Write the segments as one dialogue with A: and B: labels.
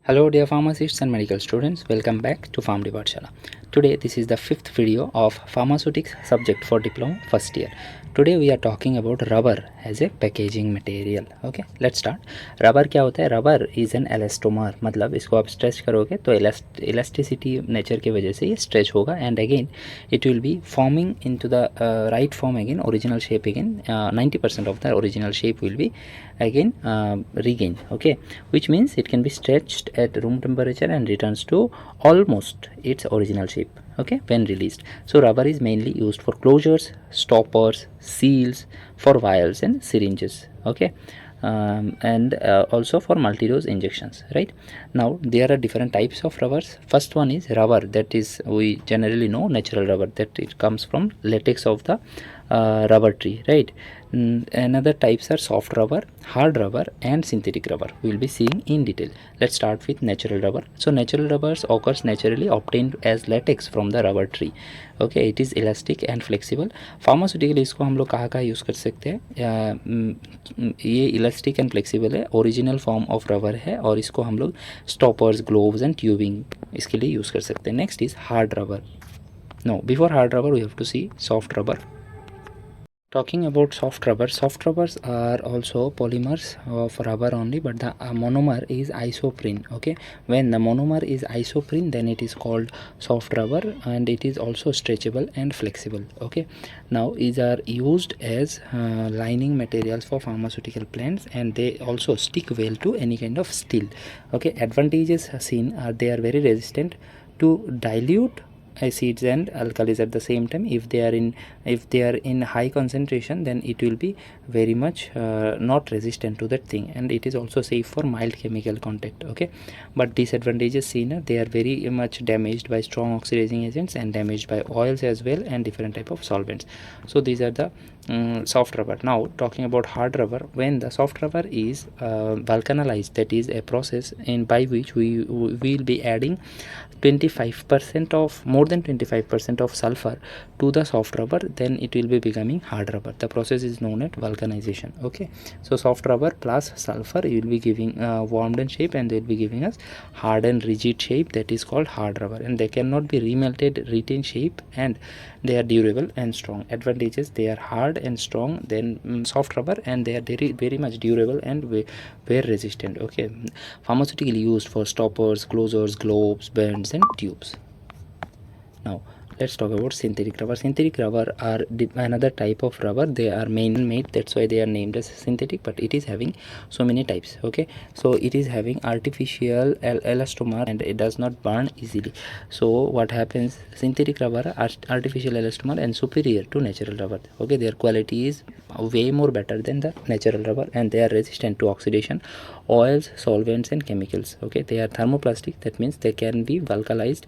A: Hello dear pharmacists and medical students, welcome back to PharmDPathshala. Today this is the fifth video of Pharmaceutics subject for diploma first year. Today we are talking about rubber as a packaging material. Okay, let's start. Rubber क्या होता है? Rubber is an एलास्टोमर, मतलब इसको आप stretch करोगे तो elasticity nature की वजह से ये स्ट्रेच होगा and again it will be forming into the right form again, original shape again. 90% of the original shape will be again regained. Okay, which means it can be stretched at room temperature and returns to almost its original shape, okay, when released. So rubber is mainly used for closures, stoppers, seals, for vials and syringes. Okay, and also for multi-dose injections, right? Now there are different types of rubbers. First one is rubber that is we generally know natural rubber, that it comes from latex of the rubber tree, right? Another types are soft rubber, hard rubber and synthetic rubber. We will be seeing in detail. Let's start with natural rubber. So natural rubbers occurs naturally obtained as latex from the rubber tree. Okay, it is elastic and flexible. Pharmaceutical इसको हम लोग कहाँ use कर सकते हैं? ये elastic and flexible है, original form of rubber है और इसको हम लोग स्टॉपर्स, ग्लोव्स एंड ट्यूबिंग इसके लिए यूज़ कर सकते हैं. Next is hard rubber. No, before hard rubber we have to see soft rubber. Talking about soft rubbers are also polymers of rubber only, but the monomer is isoprene. Okay, when the monomer is isoprene, then it is called soft rubber and it is also stretchable and flexible. Okay, now these are used as lining materials for pharmaceutical plants and they also stick well to any kind of steel. Okay, advantages seen are they are very resistant to dilute acids and alkalis at the same time. If they are in high concentration, then it will be very much not resistant to that thing, and it is also safe for mild chemical contact. Okay, but disadvantages seen, they are very much damaged by strong oxidizing agents and damaged by oils as well and different type of solvents. So these are the soft rubber. Now talking about hard rubber, when the soft rubber is vulcanized, that is a process in by which we will be adding 25% of more than 25% of sulfur to the soft rubber, then it will be becoming hard rubber. The process is known as vulcanization. Okay, so soft rubber plus sulfur, you will be giving warmed and shape and they will be giving us hard and rigid shape, that is called hard rubber, and they cannot be remelted, retain shape, and they are durable and strong. Advantages, they are hard and strong than soft rubber, and they are very very much durable and wear resistant. Okay, pharmaceutical used for stoppers, closures, globes, bends and tubes. Now let's talk about synthetic rubber. Synthetic rubber are another type of rubber. They are man-made, that's why they are named as synthetic, but it is having so many types. Okay, so it is having artificial elastomer and it does not burn easily. So what happens, synthetic rubber are artificial elastomer and superior to natural rubber. Okay, their quality is way more better than the natural rubber and they are resistant to oxidation, oils, solvents and chemicals. Okay, they are thermoplastic, that means they can be vulcanized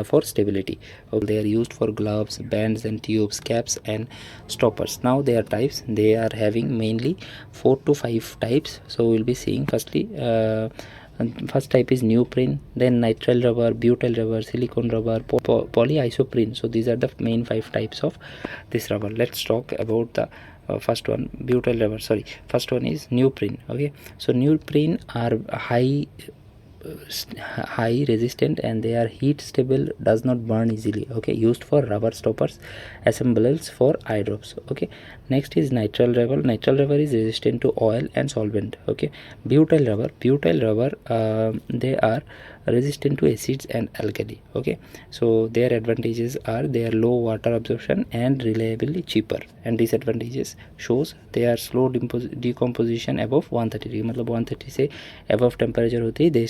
A: for stability. They are used for gloves, bands and tubes, caps and stoppers. Now their types, they are having mainly 4 to 5 types. So we'll be seeing firstly first type is neoprene, then nitrile rubber, butyl rubber, silicone rubber, polyisoprene. So these are the main 5 types of this rubber. Let's talk about the first one, butyl rubber. First one is neoprene. Okay, so neoprene are high resistant and they are heat stable, does not burn easily. Okay, used for rubber stoppers, assemblies for eye drops. Okay, next is nitrile rubber. Nitrile rubber is resistant to oil and solvent. Okay, butyl rubber they are resistant to acids and alkali. Okay, so their advantages are they are low water absorption and reliably cheaper, and disadvantages shows they are slow decomposition above 130 degree. मतलब 130 से above temperature होती है, they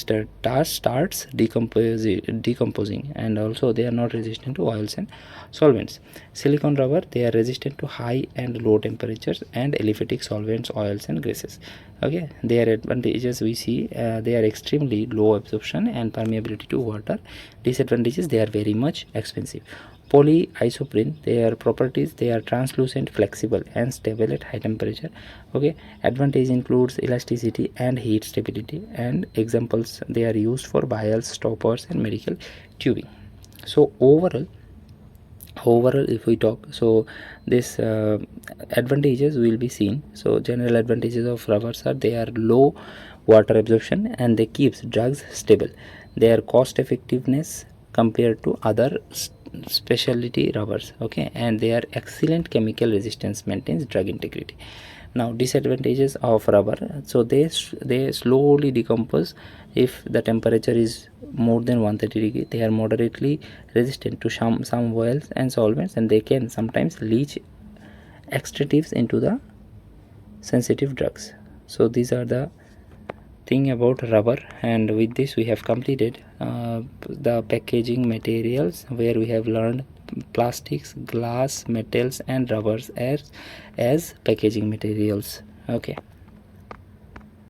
A: starts decomposing, and also they are not resistant to oils and solvents. Silicone rubber, they are resistant to high and low temperatures and aliphatic solvents, oils and greases. Okay, their advantages we see they are extremely low absorption and permeability to water. Disadvantages, they are very much expensive. Polyisoprene, their properties, they are translucent, flexible and stable at high temperature. Okay, advantage includes elasticity and heat stability, and examples, they are used for vials, stoppers and medical tubing. So overall if we talk, so this advantages will be seen. So general advantages of rubbers are they are low water absorption, and they keeps drugs stable. Their cost effectiveness compared to other specialty rubbers, okay, and their excellent chemical resistance maintains drug integrity. Now disadvantages of rubber, so they slowly decompose if the temperature is more than 130 degree. They are moderately resistant to some oils and solvents, and they can sometimes leach extractives into the sensitive drugs. So these are the thing about rubber, and with this we have completed the packaging materials, where we have learned plastics, glass, metals and rubbers as packaging materials. Okay.